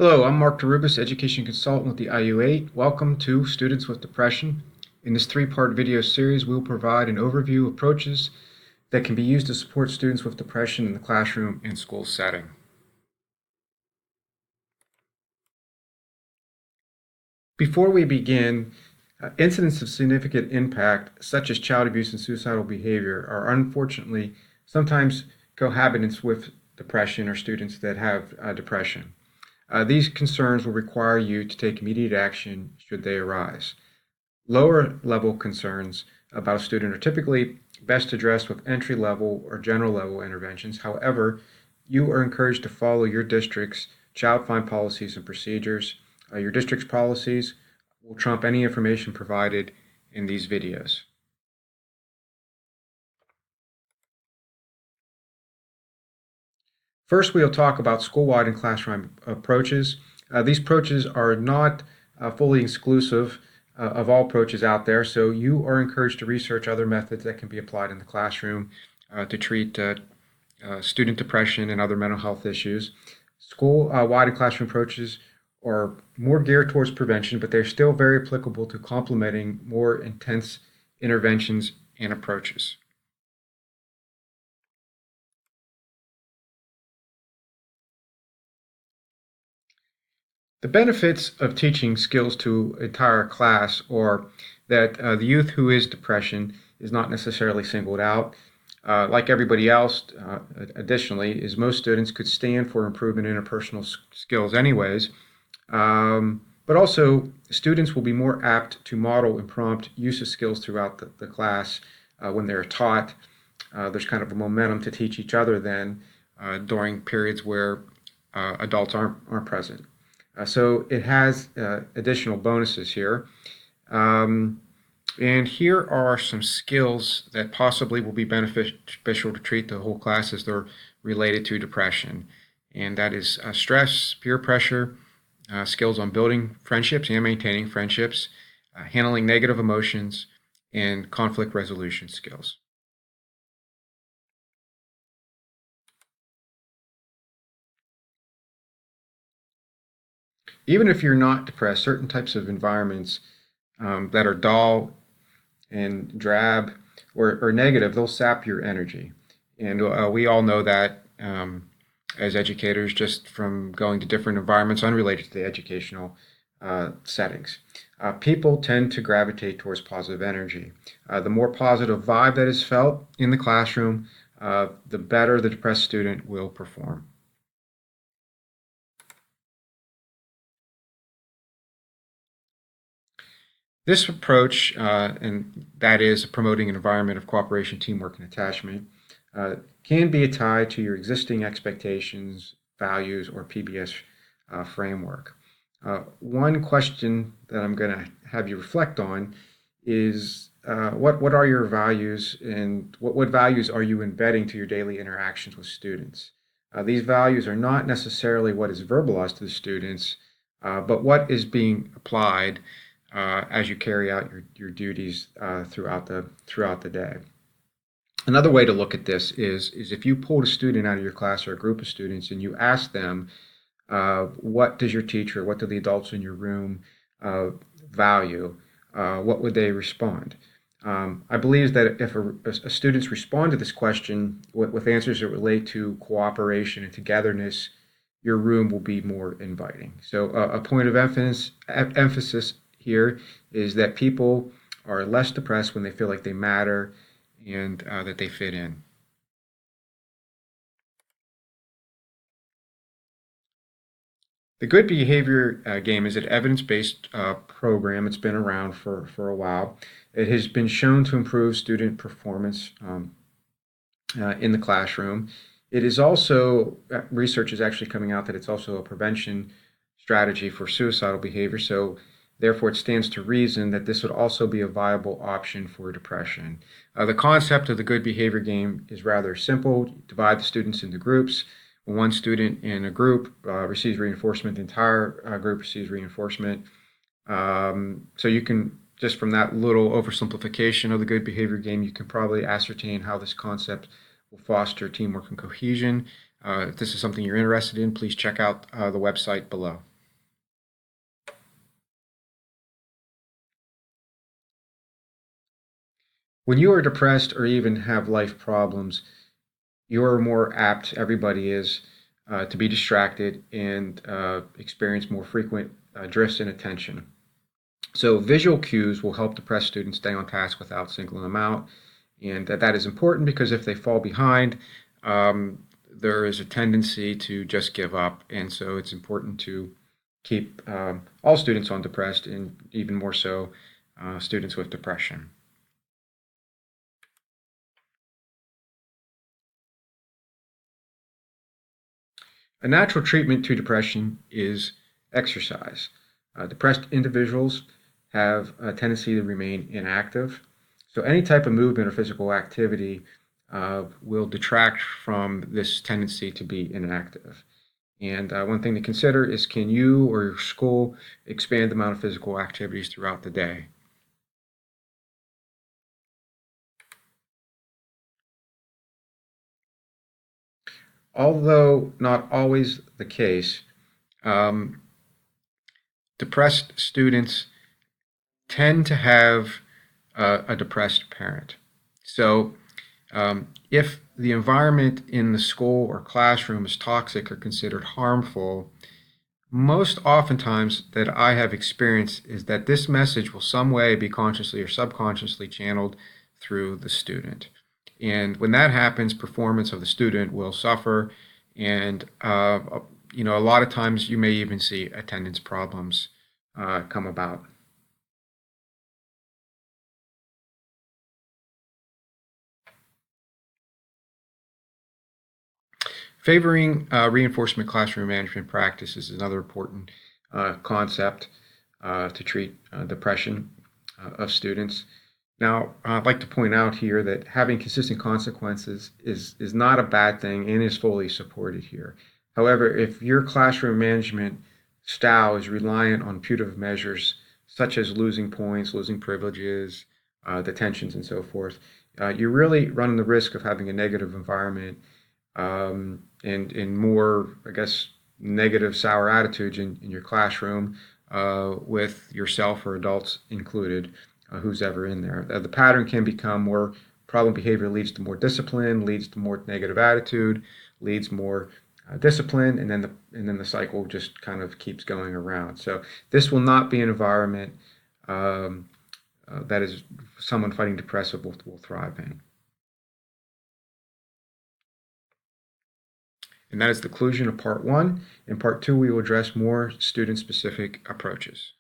Hello, I'm Mark Darubis, Education Consultant with the IU8. Welcome to Students with Depression. In this three-part video series, we'll provide an overview of approaches that can be used to support students with depression in the classroom and school setting. Before we begin, incidents of significant impact, such as child abuse and suicidal behavior, are unfortunately sometimes cohabitants with depression or students that have depression. These concerns will require you to take immediate action should they arise. Lower level concerns about a student are typically best addressed with entry level or general level interventions. However, you are encouraged to follow your district's child find policies and procedures. Your district's policies will trump any information provided in these videos. First, we'll talk about school-wide and classroom approaches. These approaches are not fully exclusive of all approaches out there, so you are encouraged to research other methods that can be applied in the classroom to treat student depression and other mental health issues. School-wide and classroom approaches are more geared towards prevention, but they're still very applicable to complementing more intense interventions and approaches. The benefits of teaching skills to an entire class are that the youth who is depression is not necessarily singled out. Like everybody else, additionally, is most students could stand for improvement in interpersonal skills anyways. But also, students will be more apt to model and prompt use of skills throughout the class when they're taught. There's kind of a momentum to teach each other then during periods where adults aren't present. So it has additional bonuses here. And here are some skills that possibly will be beneficial to treat the whole class as they're related to depression. And that is stress, peer pressure, skills on building friendships and maintaining friendships, handling negative emotions, and conflict resolution skills. Even if you're not depressed, certain types of environments that are dull and drab or negative, they'll sap your energy. And we all know that as educators, just from going to different environments unrelated to the educational settings. People tend to gravitate towards positive energy. The more positive vibe that is felt in the classroom, the better the depressed student will perform. This approach, and that is promoting an environment of cooperation, teamwork, and attachment, can be tied to your existing expectations, values, or PBS framework. One question that I'm going to have you reflect on is what are your values and what values are you embedding to your daily interactions with students? These values are not necessarily what is verbalized to the students, but what is being applied as you carry out your duties throughout the day. Another way to look at this is if you pulled a student out of your class or a group of students and you ask them, what does your teacher, what do the adults in your room value, what would they respond? I believe that if students respond to this question with answers that relate to cooperation and togetherness, your room will be more inviting. So a point of emphasis here is that people are less depressed when they feel like they matter and that they fit in. The Good Behavior Game is an evidence-based program. It's been around for a while. It has been shown to improve student performance in the classroom. It is also, research is actually coming out that it's also a prevention strategy for suicidal behavior. So therefore, it stands to reason that this would also be a viable option for depression. The concept of the Good Behavior Game is rather simple. You divide the students into groups. When one student in a group receives reinforcement, the entire group receives reinforcement. So you can, just from that little oversimplification of the Good Behavior Game, you can probably ascertain how this concept will foster teamwork and cohesion. If this is something you're interested in, please check out the website below. When you are depressed or even have life problems, you're more apt, everybody is, to be distracted and experience more frequent drifts in attention. So visual cues will help depressed students stay on task without singling them out. And that is important because if they fall behind, there is a tendency to just give up. And so it's important to keep all students on depressed, and even more so students with depression. A natural treatment to depression is exercise. Depressed individuals have a tendency to remain inactive. So, any type of movement or physical activity will detract from this tendency to be inactive. And one thing to consider is, can you or your school expand the amount of physical activities throughout the day? Although not always the case, um, depressed students tend to have a depressed parent. So, if the environment in the school or classroom is toxic or considered harmful, most oftentimes that I have experienced is that this message will some way be consciously or subconsciously channeled through the student. And when that happens, performance of the student will suffer. And, a lot of times you may even see attendance problems come about. Favoring reinforcement classroom management practices is another important concept to treat depression of students. Now, I'd like to point out here that having consistent consequences is not a bad thing and is fully supported here. However, if your classroom management style is reliant on punitive measures such as losing points, losing privileges, detentions, and so forth, you're really running the risk of having a negative environment and more, I guess, negative, sour attitudes in your classroom with yourself or adults included, who's ever in there. The pattern can become more problem behavior leads to more discipline, leads to more negative attitude, leads more discipline, and then the cycle just kind of keeps going around. So this will not be an environment um, that is someone fighting depressive will thrive in. And that is the conclusion of part one. In part two, we will address more student-specific approaches.